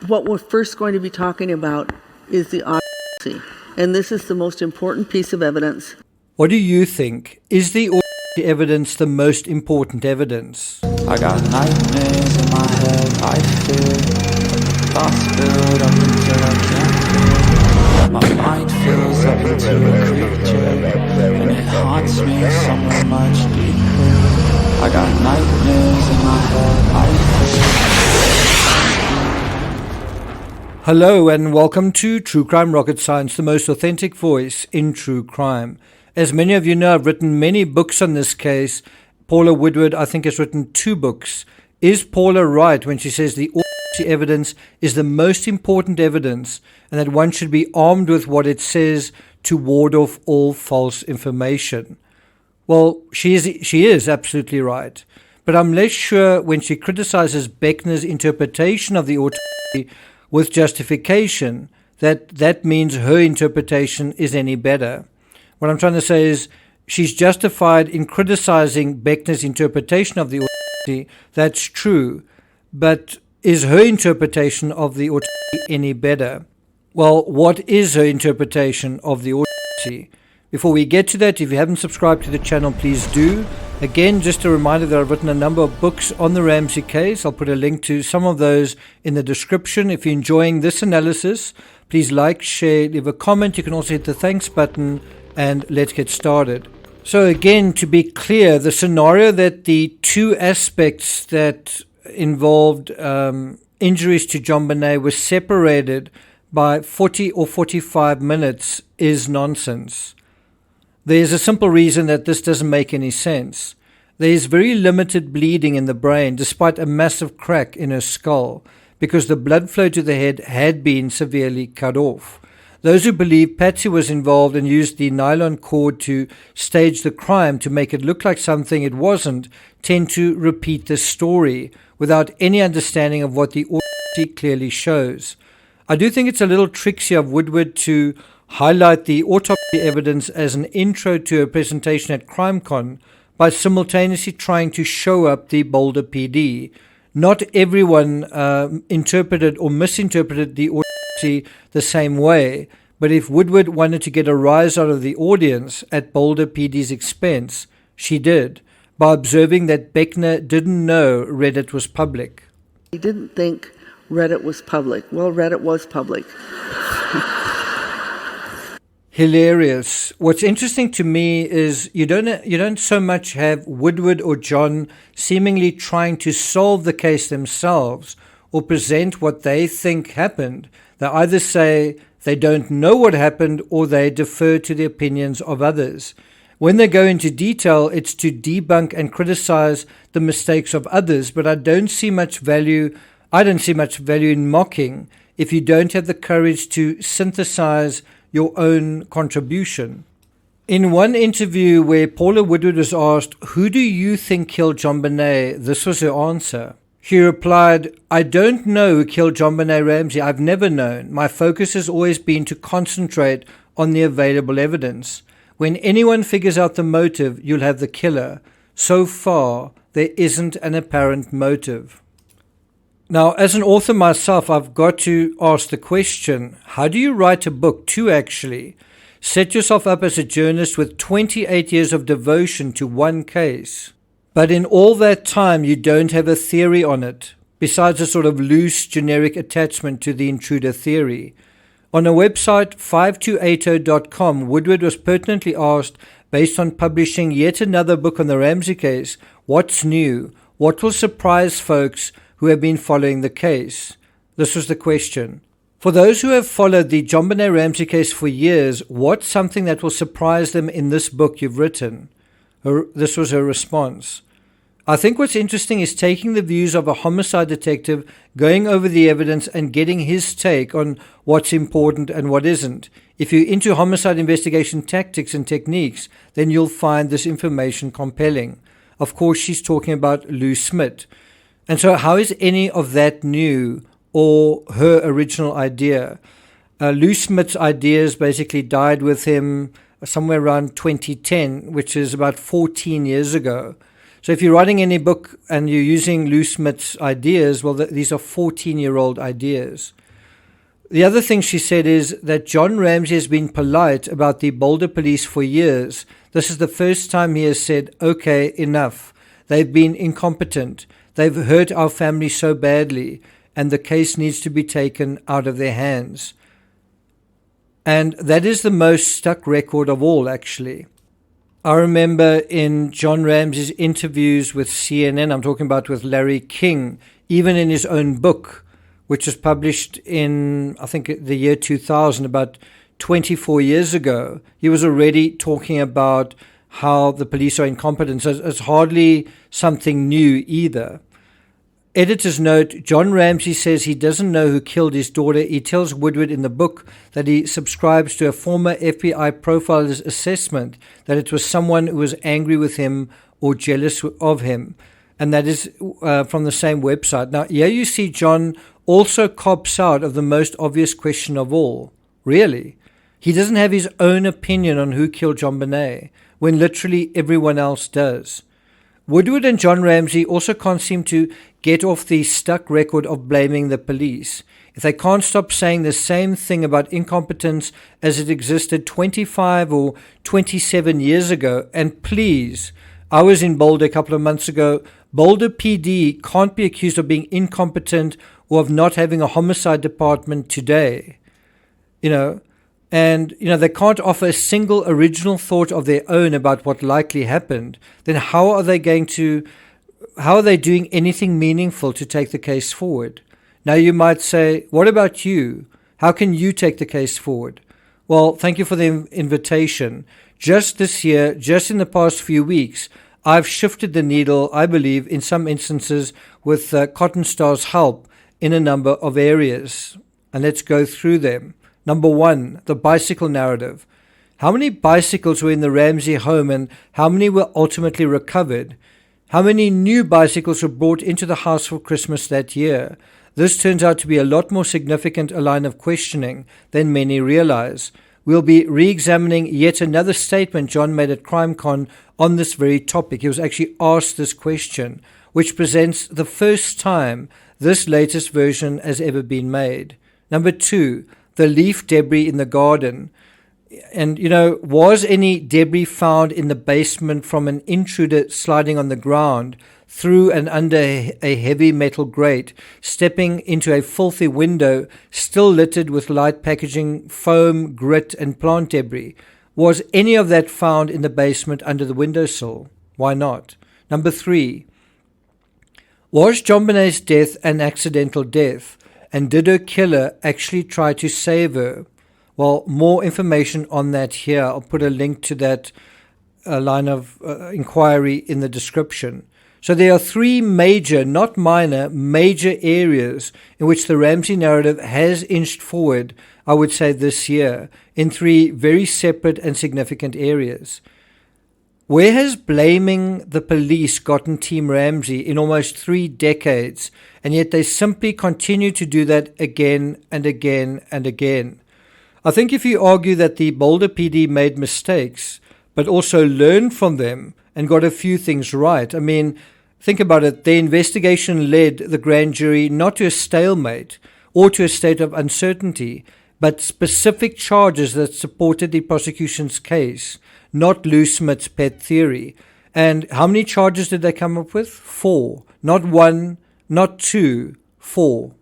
What we're first going to be talking about is the autopsy, and this is the most important piece of evidence. What do you think? Is the autopsy evidence the most important evidence? I got nightmares in my head, I fear thoughts build up until I can't feel. My mind fills up into a creature, and it haunts me somewhere much deeper. I got nightmares in my head, I fear. Hello and welcome to True Crime Rocket Science, the most authentic voice in true crime. As many of you know, I've written many books on this case. Paula Woodward, I think, has written 2 books. Is Paula right when she says the autopsy evidence is the most important evidence and that one should be armed with what it says to ward off all false information? Well, she is absolutely right. But I'm less sure when she criticizes Beckner's interpretation of the autopsy with justification that means her interpretation is any better. What I'm trying to say is she's justified in criticizing Beckner's interpretation of the autopsy. That's true. But is her interpretation of the autopsy any better? Well, what is her interpretation of the autopsy? Before we get to that, if you haven't subscribed to the channel, please do. Again, just a reminder that I've written a number of books on the Ramsey case. I'll put a link to some of those in the description. If you're enjoying this analysis, please like, share, leave a comment. You can also hit the thanks button, and let's get started. So again, to be clear, the scenario that the 2 aspects that involved injuries to JONBENET were separated by 40 or 45 minutes is nonsense. There's a simple reason that this doesn't make any sense. There is very limited bleeding in the brain despite a massive crack in her skull because the blood flow to the head had been severely cut off. Those who believe Patsy was involved and used the nylon cord to stage the crime to make it look like something it wasn't tend to repeat this story without any understanding of what the autopsy clearly shows. I do think it's a little tricksy of Woodward to highlight the autopsy evidence as an intro to a presentation at CrimeCon by simultaneously trying to show up the Boulder PD. Not everyone interpreted or misinterpreted the autopsy the same way, but if Woodward wanted to get a rise out of the audience at Boulder PD's expense, she did, by observing that Beckner didn't know Reddit was public. He didn't think Reddit was public. Well, Reddit was public. Hilarious. What's interesting to me is you don't so much have Woodward or John seemingly trying to solve the case themselves or present what they think happened. They either say they don't know what happened or they defer to the opinions of others. When they go into detail, it's to debunk and criticize the mistakes of others, but I don't see much value in mocking if you don't have the courage to synthesize your own contribution. In one interview where Paula Woodward was asked, "Who do you think killed JONBENET?" this was her answer. She replied, "I don't know who killed JONBENET Ramsey. I've never known. My focus has always been to concentrate on the available evidence. When anyone figures out the motive, you'll have the killer. So far, there isn't an apparent motive." Now, as an author myself, I've got to ask the question, how do you write a book to actually set yourself up as a journalist with 28 years of devotion to one case, but in all that time you don't have a theory on it, besides a sort of loose generic attachment to the intruder theory? On a website, 5280.com, Woodward was pertinently asked, based on publishing yet another book on the Ramsey case, what's new? What will surprise folks who have been following the case? This was the question. For those who have followed the JONBENET Ramsey case for years, what's something that will surprise them in this book you've written? This was her response. I think what's interesting is taking the views of a homicide detective, going over the evidence and getting his take on what's important and what isn't. If you're into homicide investigation tactics and techniques, then you'll find this information compelling. Of course, she's talking about Lou Smith. And so how is any of that new or her original idea? Lou Smith's ideas basically died with him somewhere around 2010, which is about 14 years ago. So if you're writing any book and you're using Lou Smith's ideas, well, these are 14-year-old ideas. The other thing she said is that John Ramsey has been polite about the Boulder police for years. This is the first time he has said, okay, enough. They've been incompetent. They've hurt our family so badly, and the case needs to be taken out of their hands. And that is the most stuck record of all, actually. I remember in John Ramsey's interviews with CNN, I'm talking about with Larry King, even in his own book, which was published in, I think, the year 2000, about 24 years ago, he was already talking about how the police are incompetent. So it's hardly something new either. Editor's note, John Ramsey says he doesn't know who killed his daughter. He tells Woodward in the book that he subscribes to a former FBI profiler's assessment that it was someone who was angry with him or jealous of him. And that is from the same website. Now, here you see John also cops out of the most obvious question of all. Really? He doesn't have his own opinion on who killed JonBenet, when literally everyone else does. Woodward and John Ramsey also can't seem to get off the stuck record of blaming the police. If they can't stop saying the same thing about incompetence as it existed 25 or 27 years ago, and please, I was in Boulder a couple of months ago, Boulder PD can't be accused of being incompetent or of not having a homicide department today. And they can't offer a single original thought of their own about what likely happened, then how are they doing anything meaningful to take the case forward? Now you might say, what about you? How can you take the case forward? Well, thank you for the invitation. Just this year, just in the past few weeks, I've shifted the needle, I believe, in some instances with Cotton Star's help in a number of areas. And let's go through them. Number one, the bicycle narrative. How many bicycles were in the Ramsey home and how many were ultimately recovered? How many new bicycles were brought into the house for Christmas that year? This turns out to be a lot more significant a line of questioning than many realize. We'll be re-examining yet another statement John made at CrimeCon on this very topic. He was actually asked this question, which presents the first time this latest version has ever been made. Number two, the leaf debris in the garden. And, was any debris found in the basement from an intruder sliding on the ground through and under a heavy metal grate, stepping into a filthy window still littered with light packaging, foam, grit, and plant debris? Was any of that found in the basement under the windowsill? Why not? Number three, was JonBenet's death an accidental death? And did her killer actually try to save her? Well, more information on that here. I'll put a link to that line of inquiry in the description. So there are three major, not minor, major areas in which the Ramsey narrative has inched forward, I would say, this year, in three very separate and significant areas. Where has blaming the police gotten Team Ramsey in almost 3 decades, and yet they simply continue to do that again and again and again? I think if you argue that the Boulder PD made mistakes, but also learned from them and got a few things right, think about it. The investigation led the grand jury not to a stalemate or to a state of uncertainty, but specific charges that supported the prosecution's case, not Lou Smith's pet theory. And how many charges did they come up with? 4. Not 1, not 2, 4.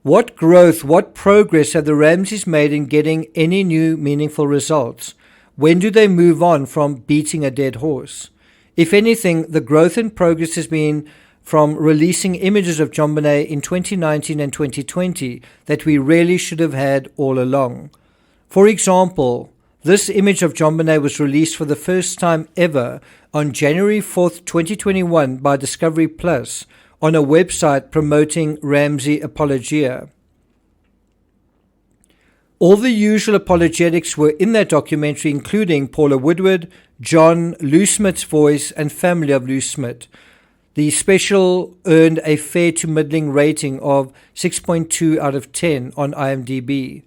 What growth, what progress have the Ramseys made in getting any new meaningful results? When do they move on from beating a dead horse? If anything, the growth and progress has been from releasing images of JonBenet in 2019 and 2020 that we really should have had all along. For example, this image of JonBenet was released for the first time ever on January 4th, 2021 by Discovery Plus on a website promoting Ramsey Apologia. All the usual apologetics were in that documentary, including Paula Woodward, John, Lou Smith's voice, and family of Lou Smith. The special earned a fair to middling rating of 6.2 out of 10 on IMDb.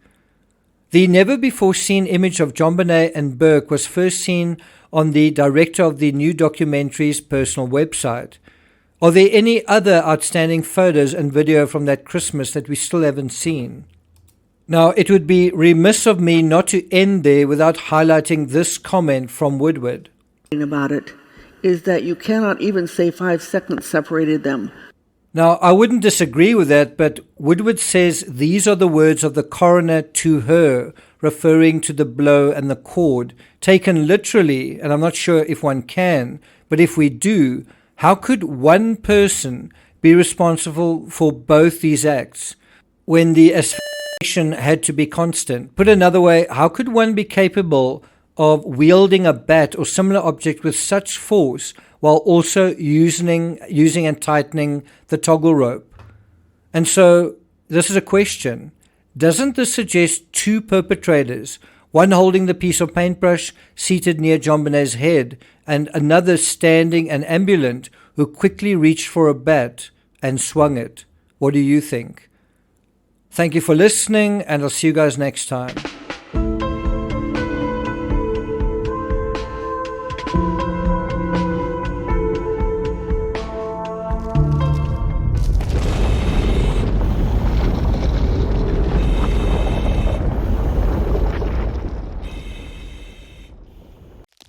The never-before-seen image of JONBENET and Burke was first seen on the director of the new documentary's personal website. Are there any other outstanding photos and video from that Christmas that we still haven't seen? Now, it would be remiss of me not to end there without highlighting this comment from Woodward. About it is that you cannot even say 5 seconds separated them. Now, I wouldn't disagree with that, but Woodward says these are the words of the coroner to her, referring to the blow and the cord. Taken literally, and I'm not sure if one can, but if we do, how could one person be responsible for both these acts when the asphyxiation had to be constant? Put another way, how could one be capable of wielding a bat or similar object with such force while also using and tightening the toggle rope? And so this is a question. Doesn't this suggest two perpetrators, one holding the piece of paintbrush seated near JONBENET's head and another standing and ambulant who quickly reached for a bat and swung it? What do you think? Thank you for listening, and I'll see you guys next time.